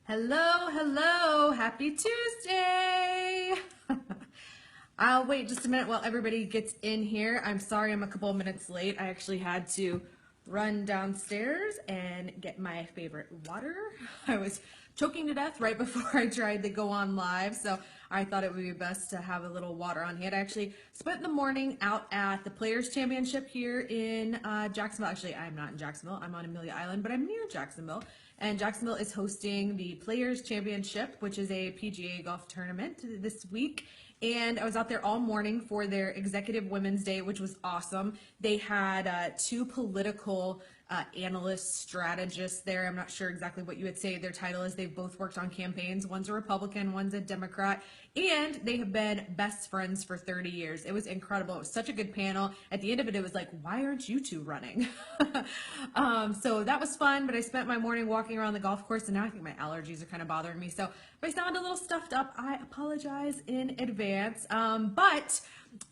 Hello, hello, happy Tuesday. I'll wait just a minute while everybody gets in here. I'm sorry I'm a couple of minutes late. I actually had to run downstairs and get my favorite water. I was choking to death right before I tried to go on live, so I thought it would be best to have a little water on hand. I actually spent the morning out at the Players Championship here in Jacksonville. Actually, I'm not in Jacksonville. I'm on Amelia Island, but I'm near Jacksonville. And Jacksonville is hosting the Players Championship, which is a PGA golf tournament this week. And I was out there all morning for their Executive Women's Day, which was awesome. They had two political analysts, strategists there. I'm not sure exactly what you would say their title is. They've both worked on campaigns. One's a Republican, one's a Democrat, and they have been best friends for 30 years. It was incredible. It was such a good panel. At the end of it, it was like, why aren't you two running? So that was fun, but I spent my morning walking around the golf course, and now I think my allergies are kind of bothering me. So if I sound a little stuffed up, I apologize in advance. But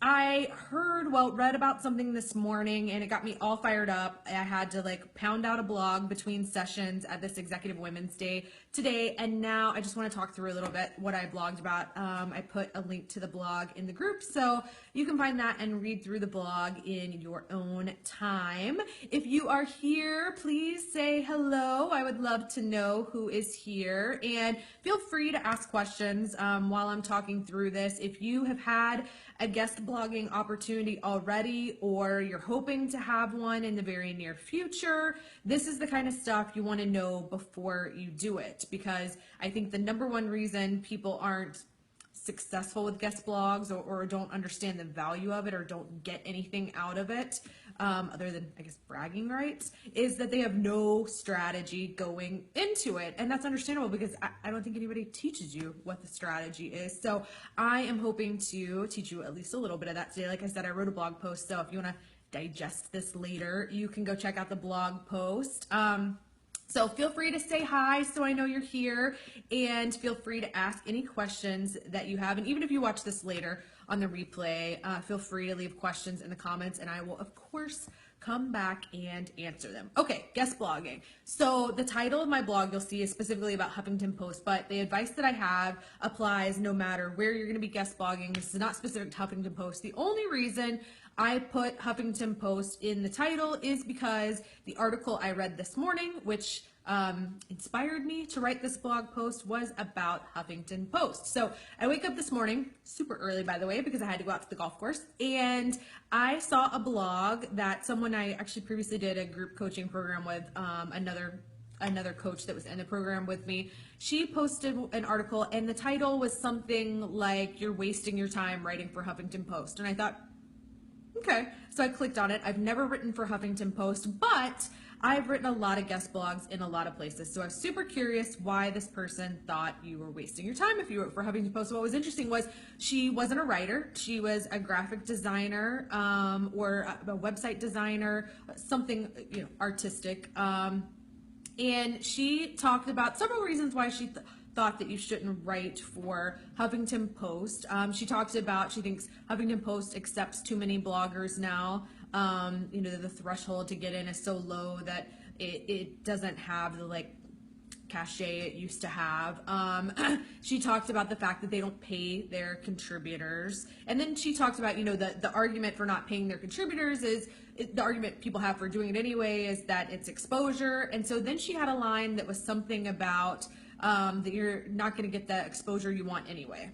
I read about something this morning, and it got me all fired up. I had to pound out a blog between sessions at this Executive Women's Day today, and now I just want to talk through a little bit what I blogged about. I put a link to the blog in the group, so you can find that and read through the blog in your own time. If you are here, please say hello. I would love to know who is here, and feel free to ask questions while I'm talking through this. If you have had a guest blogging opportunity already, or you're hoping to have one in the very near future, this is the kind of stuff you want to know before you do it, because I think the number one reason people aren't successful with guest blogs or don't understand the value of it or don't get anything out of it, other than, I guess, bragging rights, is that they have no strategy going into it. And that's understandable, because I don't think anybody teaches you what the strategy is. So I am hoping to teach you at least a little bit of that today. Like I said, I wrote a blog post, so if you want to digest this later, you can go check out the blog post. So feel free to say hi so I know you're here, and feel free to ask any questions that you have. And even if you watch this later on the replay, feel free to leave questions in the comments, and I will, of course, come back and answer them. Okay, guest blogging. So the title of my blog you'll see is specifically about Huffington Post, but the advice that I have applies no matter where you're going to be guest blogging. This is not specific to Huffington Post. The only reason I put Huffington Post in the title is because the article I read this morning, which inspired me to write this blog post, was about Huffington Post. So I wake up this morning, super early by the way, because I had to go out to the golf course, and I saw a blog that someone I actually previously did a group coaching program with, another coach that was in the program with me. She posted an article, and the title was something like, "You're wasting your time writing for Huffington Post." And I thought, okay, so I clicked on it. I've never written for Huffington Post, but I've written a lot of guest blogs in a lot of places. So I was super curious why this person thought you were wasting your time if you wrote for Huffington Post. What was interesting was she wasn't a writer. She was a graphic designer, or a website designer, something artistic. And she talked about several reasons why she thought that you shouldn't write for Huffington Post. She talked about, she thinks Huffington Post accepts too many bloggers now. The threshold to get in is so low that it doesn't have the cachet it used to have. She talked about the fact that they don't pay their contributors. And then she talked about, the argument for not paying their contributors is, the argument people have for doing it anyway is that it's exposure. And so then she had a line that was something about that you're not going to get the exposure you want anyway.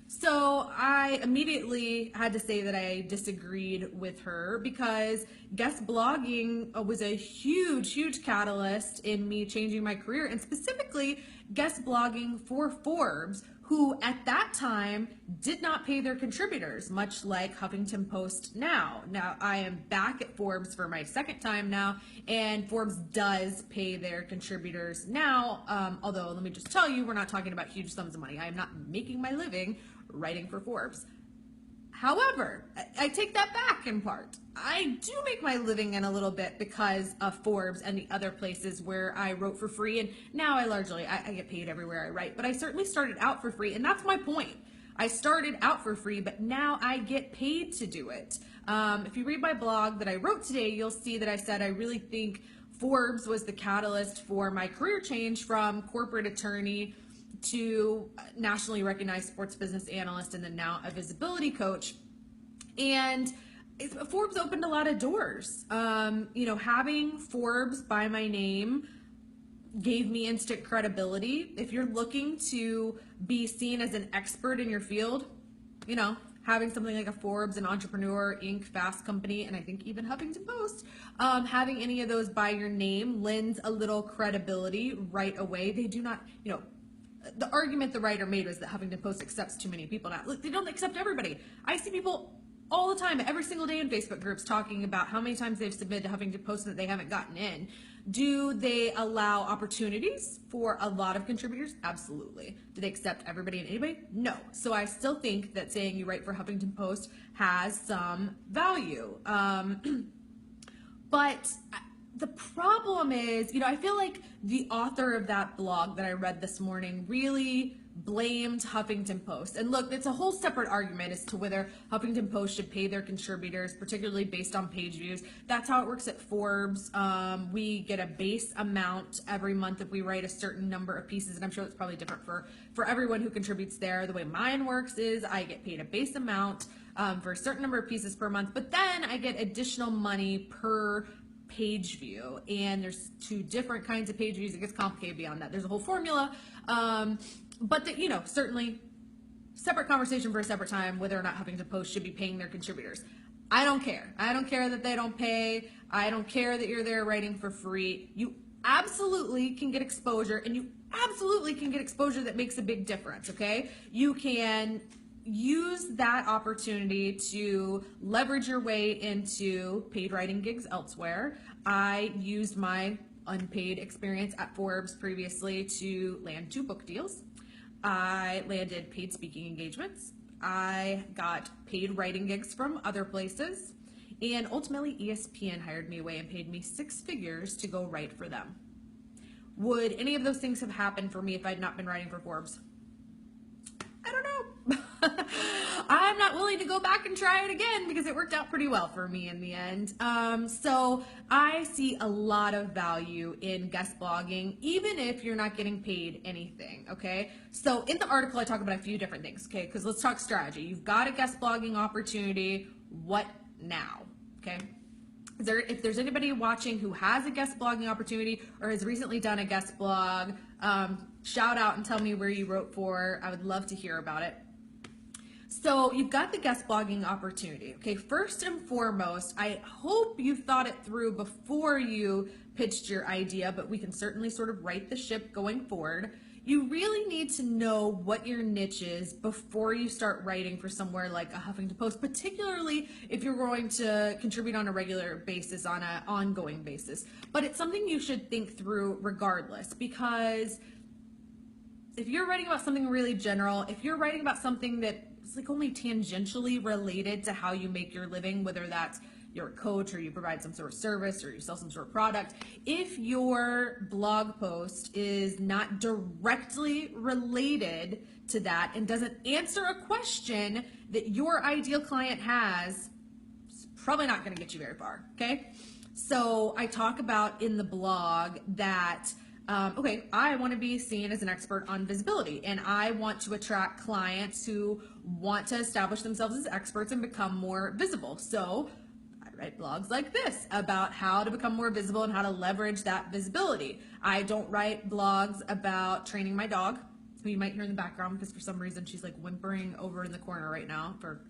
So I immediately had to say that I disagreed with her, because guest blogging was a huge, huge catalyst in me changing my career, and specifically guest blogging for Forbes, who at that time did not pay their contributors, much like Huffington Post now. Now I am back at Forbes for my second time now, and Forbes does pay their contributors now, although let me just tell you, we're not talking about huge sums of money. I am not making my living writing for Forbes. However, I take that back in part. I do make my living in a little bit because of Forbes and the other places where I wrote for free, and now I get paid everywhere I write, but I certainly started out for free, and that's my point. I started out for free, but now I get paid to do it. If you read my blog that I wrote today, you'll see that I said I really think Forbes was the catalyst for my career change from corporate attorney to nationally recognized sports business analyst and then now a visibility coach. And Forbes opened a lot of doors. Having Forbes by my name gave me instant credibility. If you're looking to be seen as an expert in your field, having something like a Forbes, an Entrepreneur, Inc., Fast Company, and I think even Huffington Post, having any of those by your name lends a little credibility right away. They do not, the argument the writer made was that Huffington Post accepts too many people now. Look, they don't accept everybody. I see people all the time, every single day in Facebook groups talking about how many times they've submitted to Huffington Post and that they haven't gotten in. Do they allow opportunities for a lot of contributors? Absolutely. Do they accept everybody and anybody? No. So I still think that saying you write for Huffington Post has some value. But the problem is, I feel like the author of that blog that I read this morning really blamed Huffington Post. And look, it's a whole separate argument as to whether Huffington Post should pay their contributors, particularly based on page views. That's how it works at Forbes. We get a base amount every month if we write a certain number of pieces, and I'm sure it's probably different for everyone who contributes there. The way mine works is I get paid a base amount for a certain number of pieces per month, but then I get additional money per page view, and there's two different kinds of page views. It gets complicated beyond that. There's a whole formula, but certainly separate conversation for a separate time whether or not Huffington Post should be paying their contributors. I don't care. I don't care that they don't pay. I don't care that you're there writing for free. You absolutely can get exposure, and you absolutely can get exposure that makes a big difference, okay? You can use that opportunity to leverage your way into paid writing gigs elsewhere. I used my unpaid experience at Forbes previously to land 2 book deals. I landed paid speaking engagements. I got paid writing gigs from other places. And ultimately, ESPN hired me away and paid me 6 figures to go write for them. Would any of those things have happened for me if I'd not been writing for Forbes? I don't know. I'm not willing to go back and try it again because it worked out pretty well for me in the end. So I see a lot of value in guest blogging, even if you're not getting paid anything, okay? So in the article, I talk about a few different things, okay? Because let's talk strategy. You've got a guest blogging opportunity. What now, okay? If there's anybody watching who has a guest blogging opportunity or has recently done a guest blog, shout out and tell me where you wrote for. I would love to hear about it. So you've got the guest blogging opportunity. Okay, first and foremost, I hope you thought it through before you pitched your idea, but we can certainly sort of right the ship going forward. You really need to know what your niche is before you start writing for somewhere like a Huffington Post, particularly if you're going to contribute on a regular basis, on an ongoing basis. But it's something you should think through regardless, because if you're writing about something really general, if you're writing about something that is like only tangentially related to how you make your living, whether that's you're a coach or you provide some sort of service or you sell some sort of product, if your blog post is not directly related to that and doesn't answer a question that your ideal client has, it's probably not going to get you very far, okay? So I talk about in the blog that I want to be seen as an expert on visibility, and I want to attract clients who want to establish themselves as experts and become more visible. So I write blogs like this about how to become more visible and how to leverage that visibility. I don't write blogs about training my dog, who you might hear in the background because for some reason she's like whimpering over in the corner right now for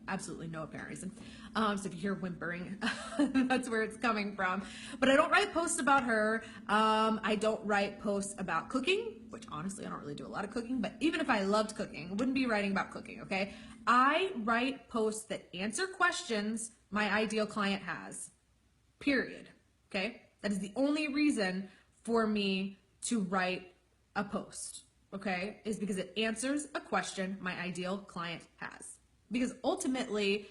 absolutely no apparent reason. So if you hear whimpering, that's where it's coming from. But I don't write posts about her. I don't write posts about cooking, which honestly, I don't really do a lot of cooking, but even if I loved cooking, I wouldn't be writing about cooking, okay? I write posts that answer questions my ideal client has, period, okay? That is the only reason for me to write a post, okay? Is because it answers a question my ideal client has. Because ultimately,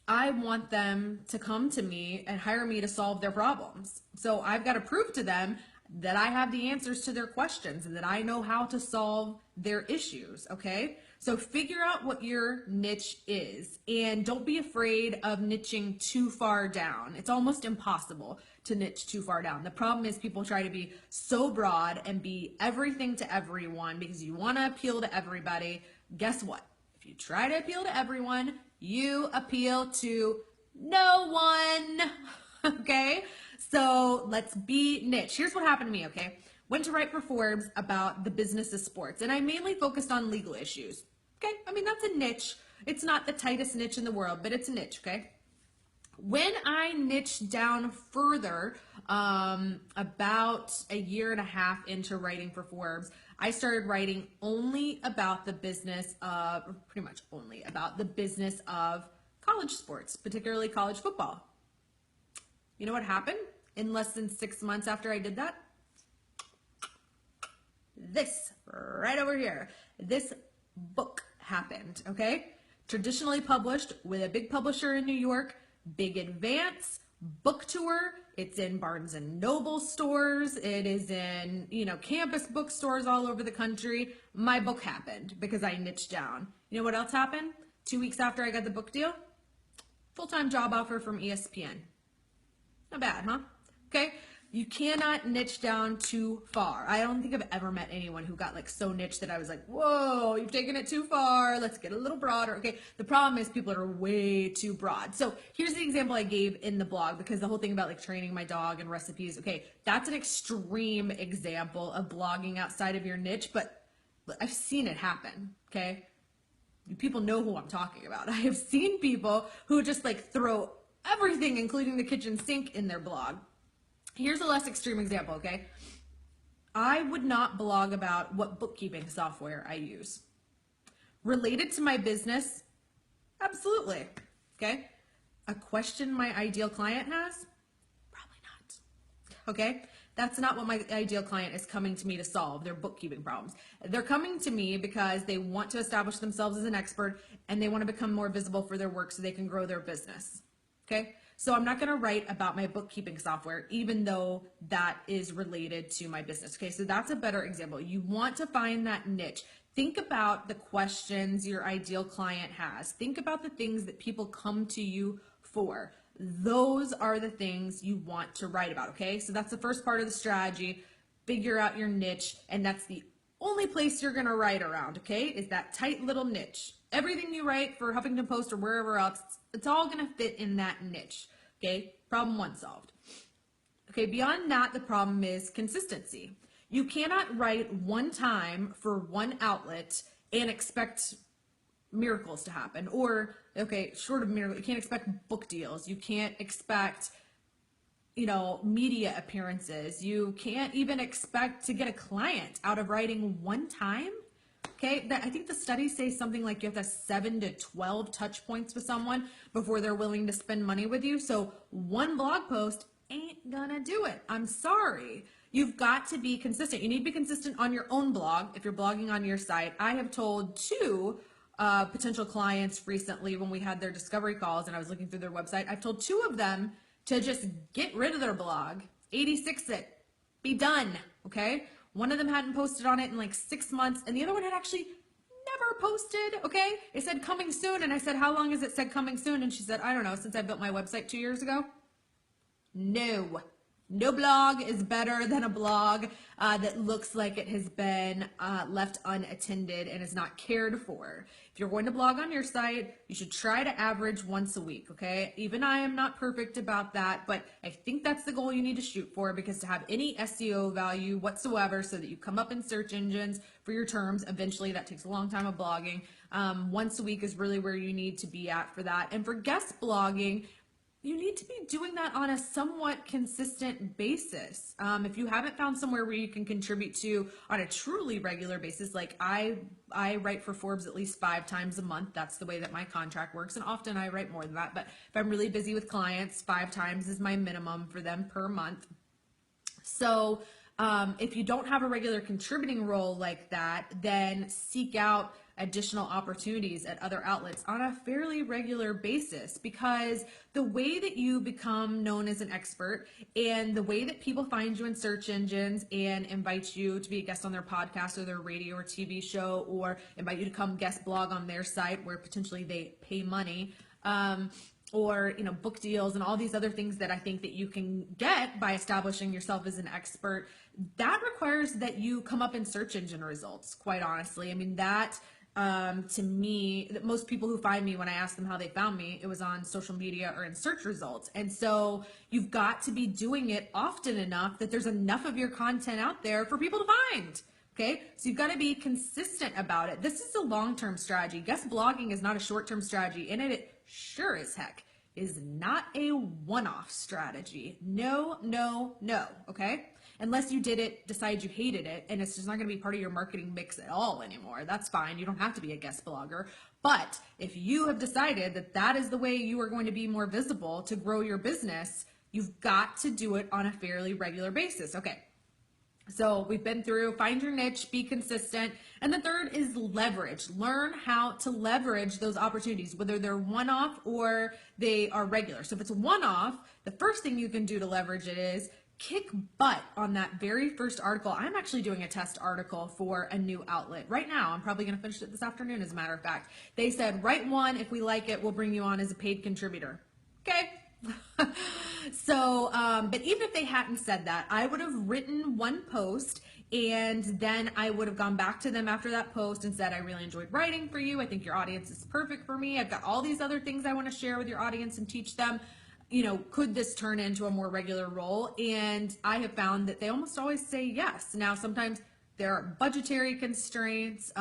I want them to come to me and hire me to solve their problems. So I've got to prove to them that I have the answers to their questions and that I know how to solve their issues, okay? So figure out what your niche is and don't be afraid of niching too far down. It's almost impossible to niche too far down. The problem is people try to be so broad and be everything to everyone because you want to appeal to everybody. Guess what? If you try to appeal to everyone, you appeal to no one. Okay? So let's be niche. Here's what happened to me, okay? Went to write for Forbes about the business of sports, and I mainly focused on legal issues. Okay? I mean, that's a niche. It's not the tightest niche in the world, but it's a niche, okay? When I niched down further, about a year and a half into writing for Forbes, I started writing only about the business of, or pretty much only about the business of college sports, particularly college football. You know what happened in less than 6 months after I did that? This right over here, this book happened, okay? Traditionally published with a big publisher in New York, big advance book tour. It's in Barnes and Noble stores. It is in, campus bookstores all over the country. My book happened because I niched down. You know what else happened? 2 weeks after I got the book deal, full-time job offer from ESPN. Not bad, huh? Okay. You cannot niche down too far. I don't think I've ever met anyone who got like so niche that I was like, whoa, you've taken it too far. Let's get a little broader. Okay. The problem is people are way too broad. So here's the example I gave in the blog, because the whole thing about like training my dog and recipes. Okay. That's an extreme example of blogging outside of your niche, but I've seen it happen. Okay. People know who I'm talking about. I have seen people who just like throw everything, including the kitchen sink, in their blog. Here's a less extreme example, okay? I would not blog about what bookkeeping software I use. Related to my business? Absolutely, okay? A question my ideal client has? Probably not, okay? That's not what my ideal client is coming to me to solve, their bookkeeping problems. They're coming to me because they want to establish themselves as an expert and they want to become more visible for their work so they can grow their business, okay? So I'm not going to write about my bookkeeping software, even though that is related to my business. Okay, so that's a better example. You want to find that niche. Think about the questions your ideal client has. Think about the things that people come to you for. Those are the things you want to write about, okay? So that's the first part of the strategy. Figure out your niche, and that's the only place you're going to write around, okay? Is that tight little niche. Everything you write for Huffington Post or wherever else, it's all going to fit in that niche, okay? Problem one solved. Okay, beyond that, the problem is consistency. You cannot write one time for one outlet and expect miracles to happen. Or, okay, short of miracle, you can't expect book deals. You can't expect, media appearances. You can't even expect to get a client out of writing one time. Okay, I think the studies say something like you have to have 7 to 12 touch points with someone before they're willing to spend money with you. So one blog post ain't gonna do it. I'm sorry. You've got to be consistent. You need to be consistent on your own blog if you're blogging on your site. I have told 2 potential clients recently when we had their discovery calls and I was looking through their website. I've told 2 of them to just get rid of their blog, 86 it, be done, okay? One of them hadn't posted on it in like 6 months, and the other one had actually never posted, okay? It said coming soon, and I said, how long has it said coming soon? And she said, I don't know, since I built my website 2 years ago. No blog is better than a blog that looks like it has been left unattended and is not cared for. If you're going to blog on your site, you should try to average once a week, okay? Even I am not perfect about that, but I think that's the goal you need to shoot for, because to have any SEO value whatsoever so that you come up in search engines for your terms, eventually that takes a long time of blogging. Once a week is really where you need to be at for that. And for guest blogging, you need to be doing that on a somewhat consistent basis. If you haven't found somewhere where you can contribute to on a truly regular basis, like I write for Forbes at least 5 times a month. That's the way that my contract works. And often I write more than that. But if I'm really busy with clients, 5 times is my minimum for them per month. So if you don't have a regular contributing role like that, then seek out additional opportunities at other outlets on a fairly regular basis, because the way that you become known as an expert and the way that people find you in search engines and invite you to be a guest on their podcast or their radio or TV show, or invite you to come guest blog on their site where potentially they pay money, or book deals and all these other things that I think that you can get by establishing yourself as an expert, that requires that you come up in search engine results, quite honestly. I mean, that to me, that most people who find me, when I ask them how they found me, it was on social media or in search results. And so you've got to be doing it often enough that there's enough of your content out there for people to find. Okay, so you've got to be consistent about it. This is a long-term strategy. Guest blogging is not a short-term strategy, and it sure as heck is not a one-off strategy. No, no, no, okay? Unless you decide you hated it, and it's just not gonna be part of your marketing mix at all anymore. That's fine, you don't have to be a guest blogger. But if you have decided that that is the way you are going to be more visible to grow your business, you've got to do it on a fairly regular basis. Okay, so we've been through find your niche, be consistent. And the third is leverage. Learn how to leverage those opportunities, whether they're one-off or they are regular. So if it's one-off, the first thing you can do to leverage it is kick butt on that very first article. I'm actually doing a test article for a new outlet right now. I'm probably going to finish it this afternoon, as a matter of fact. They said, write one. If we like it, we'll bring you on as a paid contributor. Okay. So, but even if they hadn't said that, I would have written one post, and then I would have gone back to them after that post and said, I really enjoyed writing for you. I think your audience is perfect for me. I've got all these other things I want to share with your audience and teach them. Could this turn into a more regular role? And I have found that they almost always say yes. Now, sometimes there are budgetary constraints,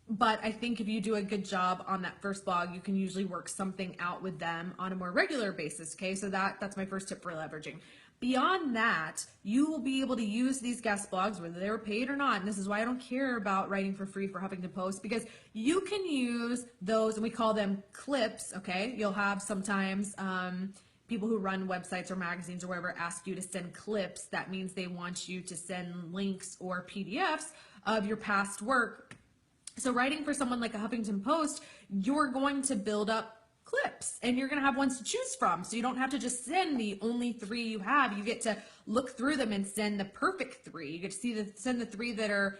but I think if you do a good job on that first blog, you can usually work something out with them on a more regular basis. Okay, so that's my first tip for leveraging. Beyond that, you will be able to use these guest blogs, whether they're paid or not. And this is why I don't care about writing for free for Huffington Post, because you can use those, and we call them clips. Okay, you'll have sometimes people who run websites or magazines or wherever ask you to send clips. That means they want you to send links or PDFs of your past work. So writing for someone like a Huffington Post, you're going to build up clips, and you're going to have ones to choose from. So you don't have to just send the only 3 you have. You get to look through them and send the perfect 3. You get to send the 3 that are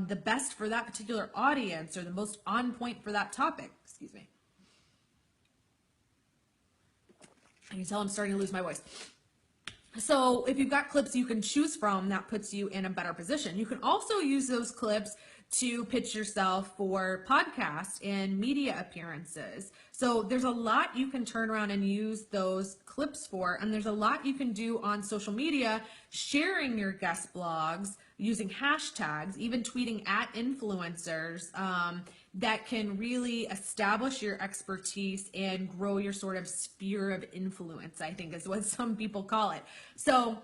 the best for that particular audience, or the most on point for that topic. Excuse me. I can tell I'm starting to lose my voice. So if you've got clips you can choose from, that puts you in a better position. You can also use those clips to pitch yourself for podcasts and media appearances. So there's a lot you can turn around and use those clips for, and there's a lot you can do on social media, sharing your guest blogs, using hashtags, even tweeting at influencers, that can really establish your expertise and grow your sort of sphere of influence, I think is what some people call it. So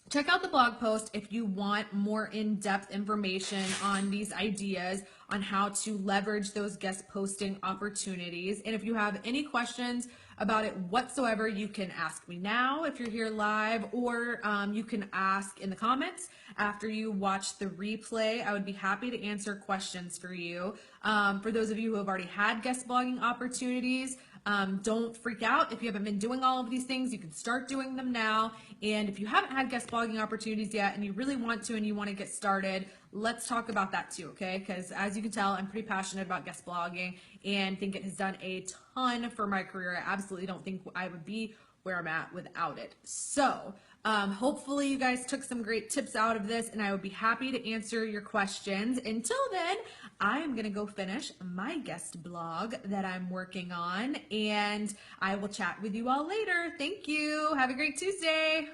check out the blog post if you want more in-depth information on these ideas on how to leverage those guest posting opportunities. And if you have any questions about it whatsoever, you can ask me now if you're here live, or you can ask in the comments after you watch the replay. I would be happy to answer questions for you. For those of you who have already had guest blogging opportunities, don't freak out if you haven't been doing all of these things. You can start doing them now. And if you haven't had guest blogging opportunities yet and you really want to and you want to get started, let's talk about that too, okay? Because as you can tell, I'm pretty passionate about guest blogging and think it has done a ton for my career. I absolutely don't think I would be where I'm at without it. So hopefully you guys took some great tips out of this, and I would be happy to answer your questions. Until then, I am going to go finish my guest blog that I'm working on, and I will chat with you all later. Thank you. Have a great Tuesday.